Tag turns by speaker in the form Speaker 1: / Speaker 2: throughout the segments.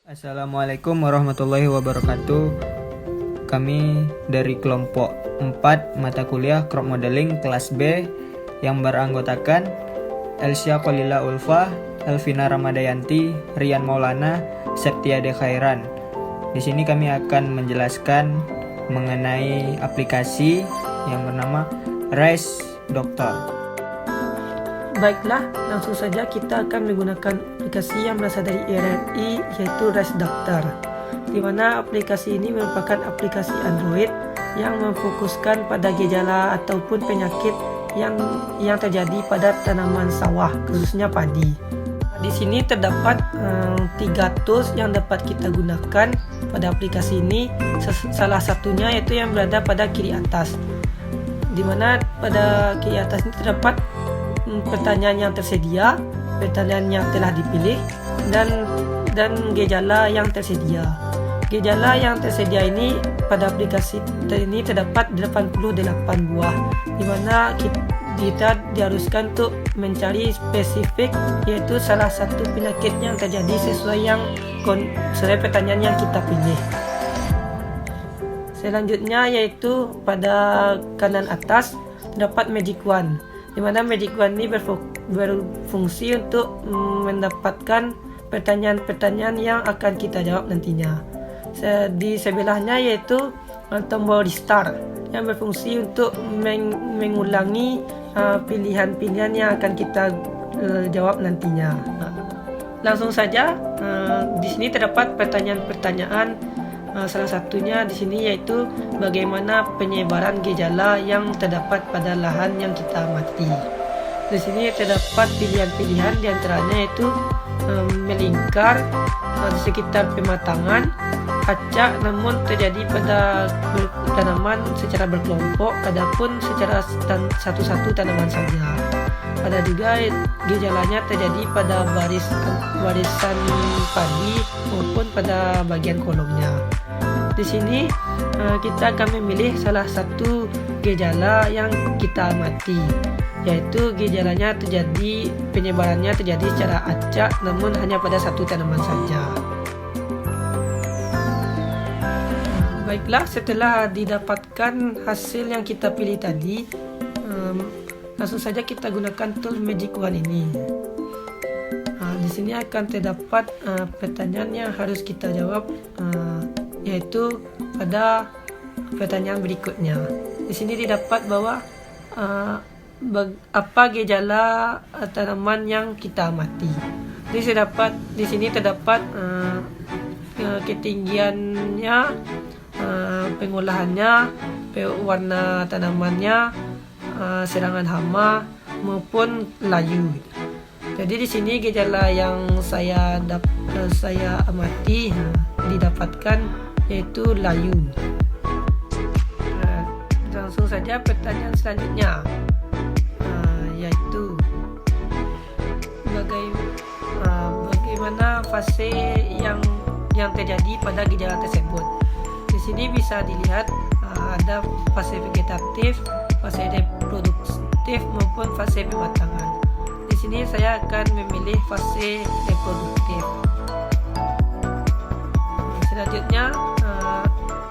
Speaker 1: Assalamualaikum warahmatullahi wabarakatuh. Kami dari kelompok 4 mata kuliah Crop Modeling kelas B yang beranggotakan Elsya Khalila Ulfa, Elvina Ramadayanti, Rian Maulana, Septiade Khairan. Di sini kami akan menjelaskan mengenai aplikasi yang bernama Rice Doctor.
Speaker 2: Baiklah, langsung saja kita akan menggunakan aplikasi yang berasal dari RRI, yaitu Rice Doctor, di mana aplikasi ini merupakan aplikasi Android yang memfokuskan pada gejala ataupun penyakit yang terjadi pada tanaman sawah, khususnya padi. Di sini terdapat 3 tools yang dapat kita gunakan pada aplikasi ini. Salah satunya yaitu yang berada pada kiri atas, di mana pada kiri atas ini terdapat pertanyaan yang tersedia, pertanyaan yang telah dipilih, dan gejala yang tersedia. Gejala yang tersedia ini pada aplikasi ini terdapat 88 buah, di mana kita diharuskan untuk mencari spesifik, yaitu salah satu penyakit yang terjadi sesuai pertanyaan yang kita pilih. Selanjutnya yaitu pada kanan atas terdapat Magic Wand, di mana Magic Wand ini berfungsi untuk mendapatkan pertanyaan-pertanyaan yang akan kita jawab nantinya. Di sebelahnya yaitu tombol restart yang berfungsi untuk mengulangi pilihan-pilihan yang akan kita jawab nantinya. Langsung saja, di sini terdapat pertanyaan-pertanyaan. Salah satunya di sini yaitu bagaimana penyebaran gejala yang terdapat pada lahan yang kita amati. Di sini terdapat pilihan-pilihan, diantaranya yaitu melingkar di sekitar pematangan, acak namun terjadi pada tanaman secara berkelompok, adapun secara satu-satu tanaman saja. Ada juga gejalanya terjadi pada barisan padi maupun pada bagian kolomnya. Di sini kita akan memilih salah satu gejala yang kita amati, yaitu gejalanya penyebarannya terjadi secara acak namun hanya pada satu tanaman saja. Baiklah, setelah didapatkan hasil yang kita pilih tadi, langsung saja kita gunakan tool Magic Wand ini. Di sini akan terdapat pertanyaan yang harus kita jawab, yaitu pada pertanyaan berikutnya. Di sini didapat bahwa apa gejala tanaman yang kita amati. Di sini terdapat ketinggiannya, pengolahannya, warna tanamannya, serangan hama maupun layu. Jadi di sini gejala yang saya amati didapatkan yaitu layu. Langsung saja pertanyaan selanjutnya, yaitu bagaimana fase yang terjadi pada gejala tersebut. Di sini bisa dilihat ada fase vegetatif, fase reproduktif maupun fase pematangan. Di sini saya akan memilih fase reproduktif. Selanjutnya,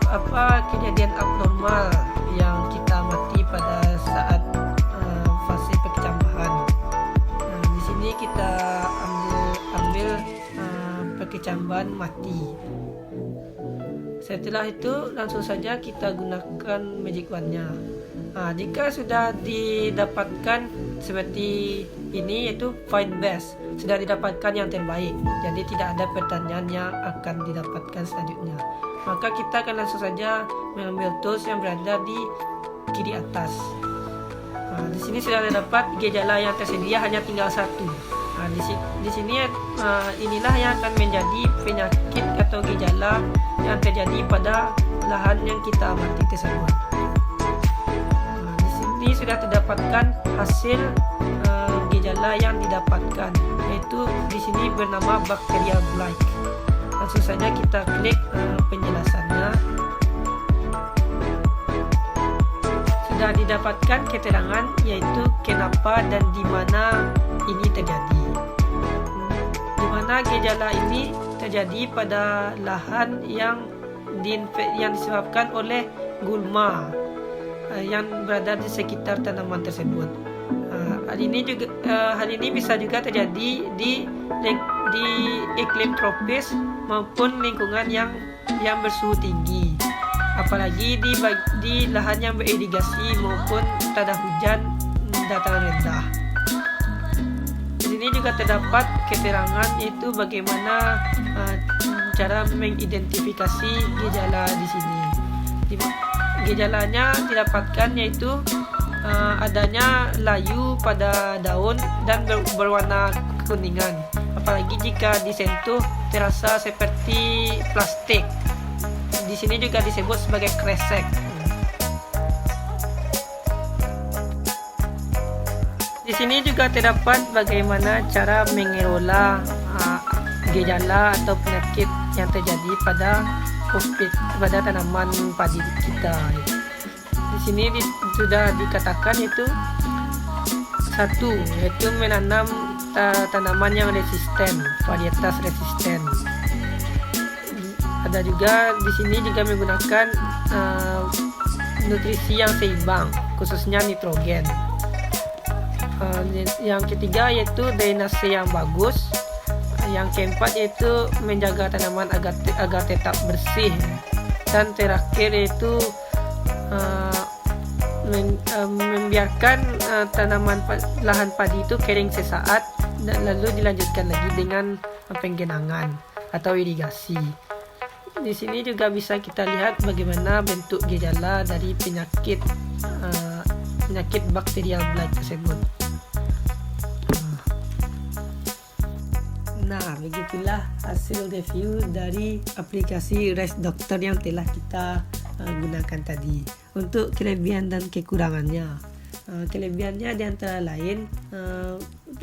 Speaker 2: apa kejadian abnormal yang kita amati pada saat fase perkecambahan. Di sini kita ambil perkecambahan mati. Setelah itu langsung saja kita gunakan Magic Wand-nya. Jika sudah didapatkan seperti ini, yaitu find best, sudah didapatkan yang terbaik, jadi tidak ada pertanyaan yang akan didapatkan selanjutnya, maka kita akan langsung saja mengambil tools yang berada di kiri atas. Di sini sudah terdapat gejala yang tersedia, hanya tinggal satu. Di sini inilah yang akan menjadi penyakit atau gejala yang terjadi pada lahan yang kita amati tersebut. Di sini sudah terdapatkan hasil gejala yang didapatkan, yaitu di sini bernama bakteria blight. Langsung saja kita klik penjelasannya. Sudah didapatkan keterangan, yaitu kenapa dan di mana ini terjadi. Di mana gejala ini terjadi pada lahan yang disebabkan oleh gulma yang berada di sekitar tanaman tersebut. Hal ini bisa juga terjadi di iklim tropis maupun lingkungan yang bersuhu tinggi, apalagi di lahan yang beririgasi maupun tak ada hujan dataran rendah. Di sini juga terdapat keterangan yaitu bagaimana cara mengidentifikasi gejala di sini. Gejalanya didapatkan yaitu adanya layu pada daun dan berwarna kekuningan, apalagi jika disentuh terasa seperti plastik. Di sini juga disebut sebagai kresek. Di sini juga terdapat bagaimana cara mengelola gejala atau penyakit yang terjadi pada tanaman padi kita. Di sini sudah dikatakan yaitu satu, yaitu menanam tanaman yang resisten, varietas resisten. Ada juga di sini juga menggunakan nutrisi yang seimbang, khususnya nitrogen. Yang ketiga yaitu drainase yang bagus. Yang keempat yaitu menjaga tanaman agar tetap bersih. Dan terakhir yaitu membiarkan lahan padi itu kering sesaat dan lalu dilanjutkan lagi dengan penggenangan atau irigasi. Di sini juga bisa kita lihat bagaimana bentuk gejala dari penyakit bakterial blight tersebut. Nah, begitulah hasil review dari aplikasi Rice Doctor yang telah kita gunakan tadi. Untuk kelebihan dan kekurangannya, kelebihannya di antara lain,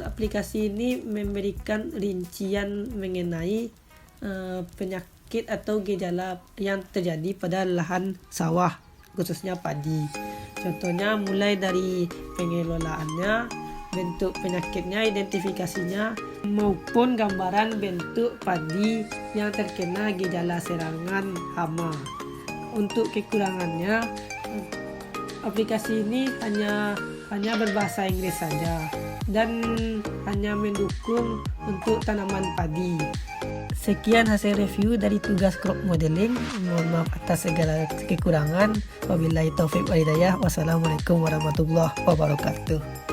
Speaker 2: aplikasi ini memberikan rincian mengenai penyakit atau gejala yang terjadi pada lahan sawah, khususnya padi. Contohnya mulai dari pengelolaannya, bentuk penyakitnya, identifikasinya, maupun gambaran bentuk padi yang terkena gejala serangan hama. Untuk kekurangannya, aplikasi ini hanya berbahasa Inggris saja dan hanya mendukung untuk tanaman padi. Sekian hasil review dari tugas crop modeling. Mohon maaf atas segala kekurangan. Wabillahi taufiq wal hidayah. Wassalamualaikum warahmatullahi wabarakatuh.